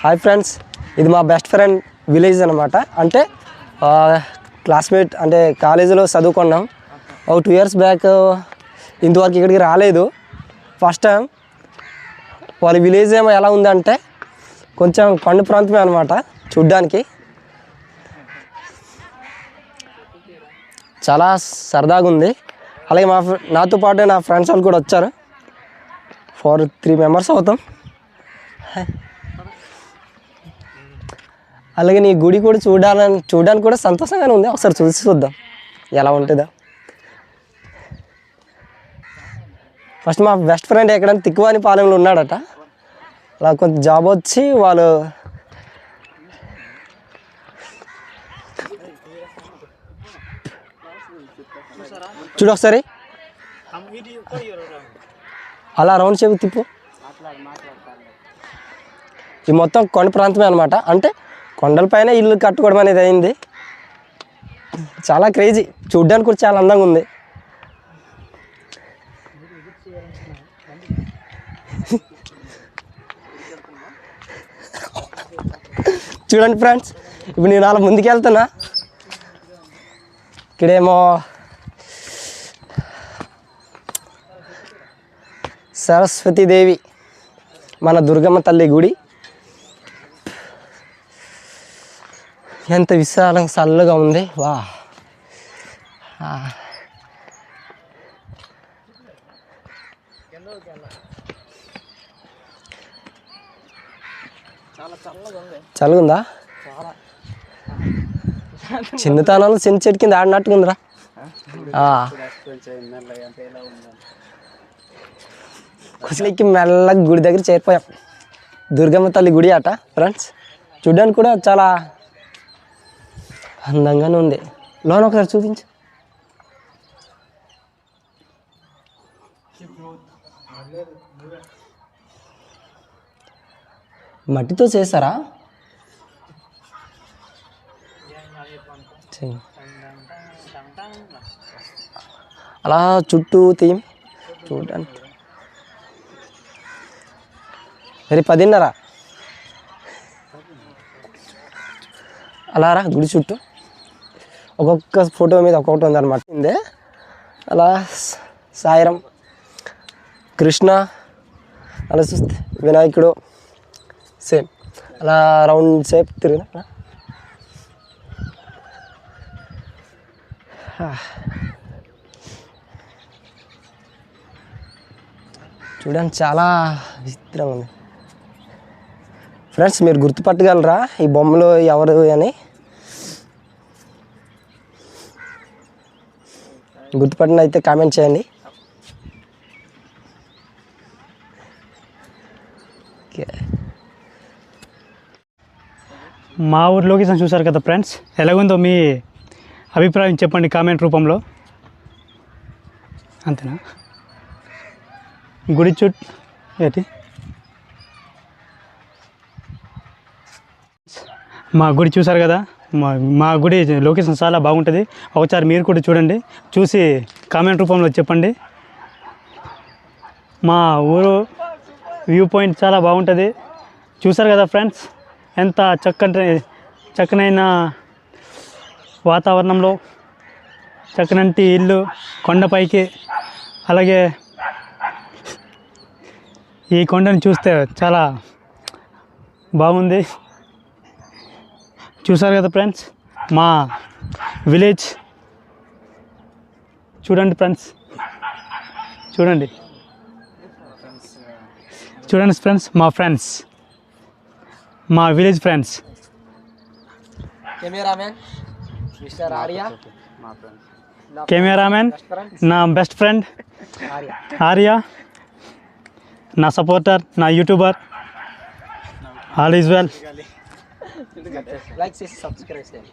Hi friends, ఇది మా best friend village అనమాట. అంటే క్లాస్మేట్, అంటే కాలేజీలో చదువుకున్నాం. ఒక 2 years బ్యాక్ ఇంతవరకు ఇక్కడికి రాలేదు. First time. వాళ్ళ విలేజ్ ఏమో ఎలా ఉందంటే కొంచెం కొండ ప్రాంతమే అనమాట. చూడ్డానికి చాలా సరదాగా ఉంది. అలాగే నాతో పాటు నా ఫ్రెండ్స్ వాళ్ళు కూడా వచ్చారు. 3 members అవుతాం. అలాగే నీ గుడి కూడా చూడడానికి కూడా సంతోషంగానే ఉంది. ఒకసారి చూద్దాం ఎలా ఉంటుందో. ఫస్ట్ మా బెస్ట్ ఫ్రెండ్ ఎక్కడైనా తిక్కువాని పాలెంలో ఉన్నాడట. అలా కొంచెం జాబ్ వచ్చి వాళ్ళు చూడు ఒకసారి అలా రౌండ్ షేప్ తిప్పు. ఇది మొత్తం కొండ ప్రాంతమే అనమాట. అంటే కొండలపైన ఇల్లు కట్టుకోవడం అనేది అయింది. చాలా క్రేజీ, చూడ్డానికి కూడా చాలా అందంగా ఉంది. చూడండి ఫ్రెండ్స్, ఇప్పుడు నేను అలా ముందుకు వెళ్తున్నా. ఇక్కడేమో సరస్వతీదేవి, మన దుర్గమ్మ తల్లి గుడి. ఎంత విశాలంగా చల్లగా ఉంది. వా, చల్లగుందా? చిన్నతనంలో చిన్న చెట్టు కింద ఆడినట్టుకుందిరా. కుసలికి మెల్లగా గుడి దగ్గర చేరిపోయాం. దుర్గమ్మ తల్లి గుడి అట ఫ్రెండ్స్. చూడడానికి కూడా చాలా అందంగానే ఉంది. లోన ఒకసారి చూపించు. మట్టితో చేశారా? అలా చుట్టూ తీయం చూడడానికి. మరి 10:30 అలా రా. గుడి చుట్టూ ఒక్కొక్క ఫోటో మీద ఒక్కొక్కటి ఉందన్నమాట. ఇందే అలా సాయిరం, కృష్ణ, అలా చూస్తే వినాయకుడు సేమ్ అలా రౌండ్ షేప్ తిరిగిన. చూడండి చాలా విచిత్రంగా ఉంది ఫ్రెండ్స్. మీరు గుర్తుపట్టగలరా ఈ బొమ్మలు ఎవరు అని? గుర్తుపట్టిన అయితే కామెంట్ చేయండి. మా ఊరు లొకేషన్ చూసారు కదా ఫ్రెండ్స్. ఎలాగుందో మీ అభిప్రాయం చెప్పండి కామెంట్ రూపంలో. అంతేనా? గుడి చుట్టూ ఏంటి మా గుడి చూసారు కదా. మా గుడి లొకేషన్ చాలా బాగుంటుంది. ఒకసారి మీరు కూడా చూడండి, చూసి కామెంట్ రూపంలో చెప్పండి. మా ఊరు వ్యూ పాయింట్ చాలా బాగుంటుంది. చూసారు కదా ఫ్రెండ్స్, ఎంత చక్కనైన వాతావరణంలో చక్కనంటి ఇల్లు కొండపైకి. అలాగే ఈ కొండని చూస్తే చాలా బాగుంది. చూసారు కదా ఫ్రెండ్స్ మా విలేజ్. చూడండి ఫ్రెండ్స్, చూడండి ఫ్రెండ్స్, మా ఫ్రెండ్స్, మా విలేజ్ ఫ్రెండ్స్. కెమెరామెన్ నా బెస్ట్ ఫ్రెండ్ ఆర్య, నా సపోర్టర్, నా YouTuber. All is well. Like చేసి సబ్స్క్రైబ్ చేయండి.